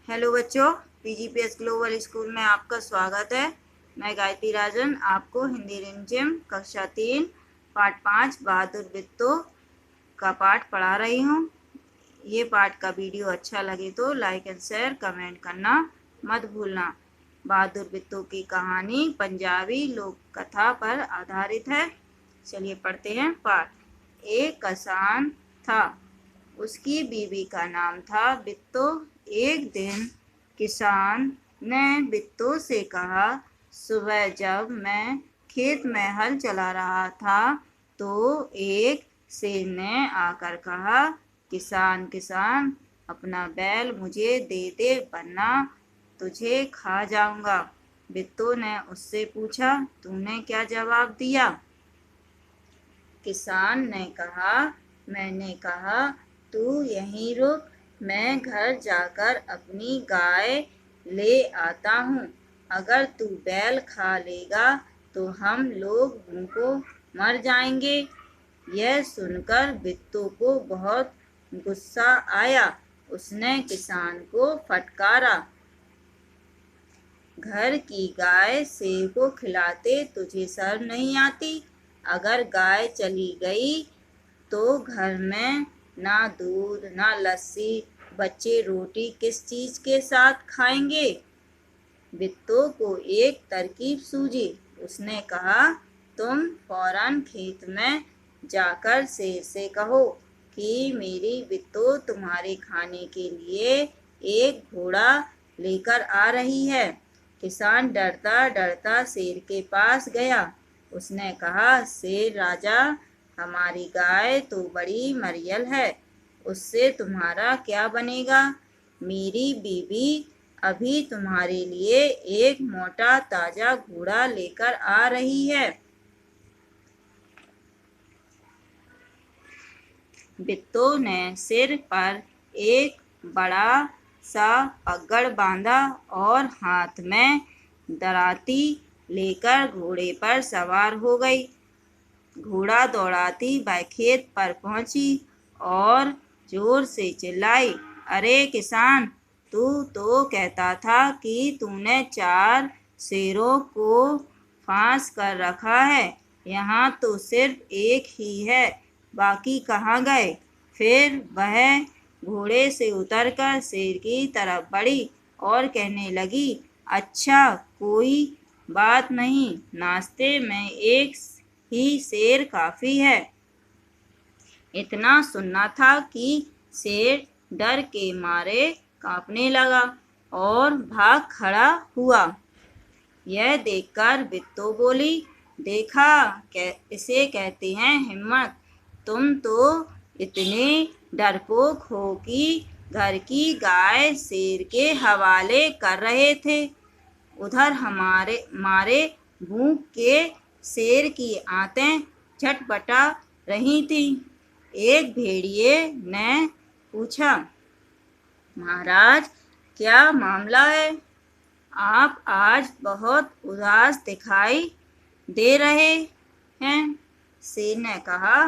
Hello बच्चों, पीजीपीएस global school में आपका स्वागत है। मैं गायत्री राजन आपको हिंदी रिमझिम कक्षा 3 पाठ 5 बहादुर बिट्टो का पाठ पढ़ा रही हूँ। ये पाठ का वीडियो अच्छा लगे तो लाइक एंड शेयर कमेंट करना मत भूलना। बहादुर बिट्टो की कहानी पंजाबी लोक कथा पर आधारित है। चलिए पढ़ते हैं पाठ। एक किसान था, उसकी बीवी का नाम था बिट्टो। एक दिन किसान ने बिट्टो से कहा, सुबह जब मैं खेत में हल चला रहा था तो एक शेर ने आकर कहा, किसान किसान, अपना बैल मुझे दे दे वरना तुझे खा जाऊंगा। बिट्टो ने उससे पूछा, तूने क्या जवाब दिया? किसान ने कहा, मैंने कहा तू यहीं रुक, मैं घर जाकर अपनी गाय ले आता हूँ। अगर तू बैल खा लेगा तो हम लोग भूखों मर जाएंगे। यह सुनकर बिट्टो को बहुत गुस्सा आया। उसने किसान को फटकारा, घर की गाय शेर को खिलाते तुझे शर्म नहीं आती? अगर गाय चली गई तो घर में ना दूध ना लस्सी, बच्चे रोटी किस चीज के साथ खाएंगे? बिट्टो को एक तरकीब सूझी। उसने कहा, तुम फौरन खेत में जाकर शेर से कहो कि मेरी बिट्टो तुम्हारे खाने के लिए एक घोड़ा लेकर आ रही है। किसान डरता डरता शेर के पास गया। उसने कहा, शेर राजा, हमारी गाय तो बड़ी मरियल है, उससे तुम्हारा क्या बनेगा? मेरी बीवी अभी तुम्हारे लिए एक मोटा ताजा घोड़ा लेकर आ रही है। बिट्टो ने सिर पर एक बड़ा सा पगड़ बांधा और हाथ में दराती लेकर घोड़े पर सवार हो गई। घोड़ा दौड़ाती वह खेत पर पहुंची और जोर से चिल्लाई, अरे किसान, तू तो कहता था कि तूने 4 शेरों को फांस कर रखा है, यहाँ तो सिर्फ एक ही है, बाकी कहाँ गए? फिर वह घोड़े से उतरकर शेर की तरफ बढ़ी और कहने लगी, अच्छा कोई बात नहीं, नाश्ते में एक ही शेर काफी है। इतना सुनना था कि शेर डर के मारे कांपने लगा और भाग खड़ा हुआ। यह देखकर बिट्टो बोली, देखा, इसे कहते हैं हिम्मत। तुम तो इतने डरपोक हो कि घर की गाय शेर के हवाले कर रहे थे। उधर हमारे मारे भूख के शेर की आंतें झटपटा रही थी। एक भेड़िए ने पूछा, महाराज, क्या मामला है? आप आज बहुत उदास दिखाई दे रहे हैं। शेर ने कहा,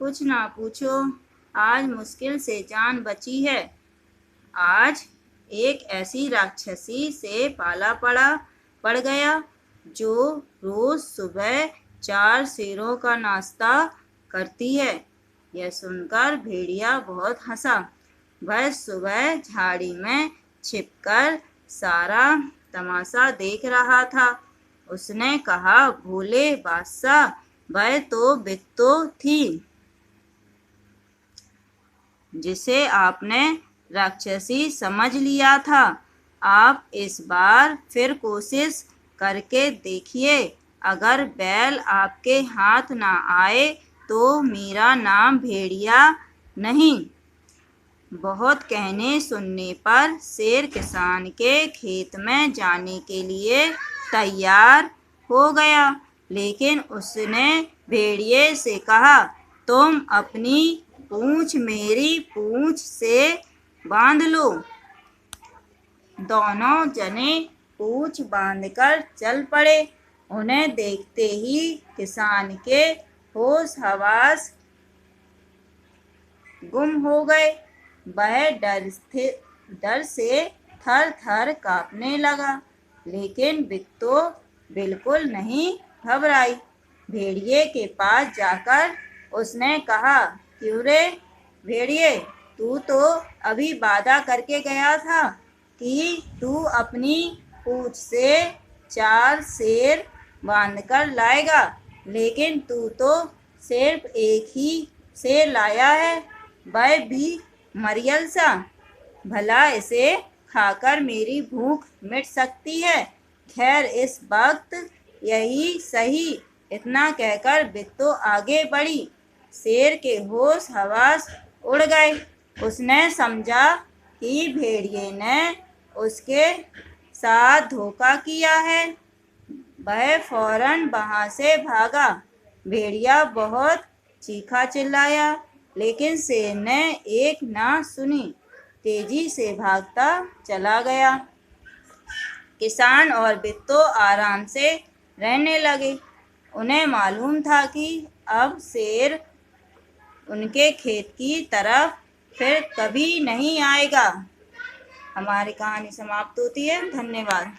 कुछ ना पूछो, आज मुश्किल से जान बची है। आज एक ऐसी राक्षसी से पाला पड़ गया जो रोज सुबह 4 शेरों का नाश्ता करती है। यह सुनकर भेड़िया बहुत हंसा। वह सुबह झाड़ी में छिपकर सारा तमाशा देख रहा था। उसने कहा, भोले बादशाह, वह तो बिट्टो थी जिसे आपने राक्षसी समझ लिया था। आप इस बार फिर कोशिश करके देखिए। अगर बैल आपके हाथ ना आए तो मेरा नाम भेड़िया नहीं। बहुत कहने सुनने पर शेर किसान के खेत में जाने के लिए तैयार हो गया, लेकिन उसने भेड़िए से कहा, तुम अपनी पूंछ मेरी पूंछ से बांध लो। दोनों जने पूंछ बांधकर चल पड़े। उन्हें देखते ही किसान के होश हवास गुम हो गए। वह डर से थर थर कांपने लगा, लेकिन बिट्टू बिल्कुल नहीं घबराई। भेड़िए के पास जाकर उसने कहा, क्यों रे भेड़िए, तू तो अभी वादा करके गया था कि तू अपनी पूंछ से 4 शेर बांधकर लाएगा, लेकिन तू तो सिर्फ एक ही शेर लाया है, वह भी मरियल सा। भला इसे खाकर मेरी भूख मिट सकती है। खैर इस वक्त यही सही। इतना कहकर बिट्टू आगे बढ़ी। शेर के होश हवास उड़ गए। उसने समझा कि भेड़िए ने उसके साथ धोखा किया है। वह फौरन वहां से भागा। भेड़िया बहुत चीखा चिल्लाया, लेकिन शेर ने एक ना सुनी, तेजी से भागता चला गया। किसान और बिट्टू आराम से रहने लगे। उन्हें मालूम था कि अब शेर उनके खेत की तरफ फिर कभी नहीं आएगा। हमारी कहानी समाप्त होती है। धन्यवाद।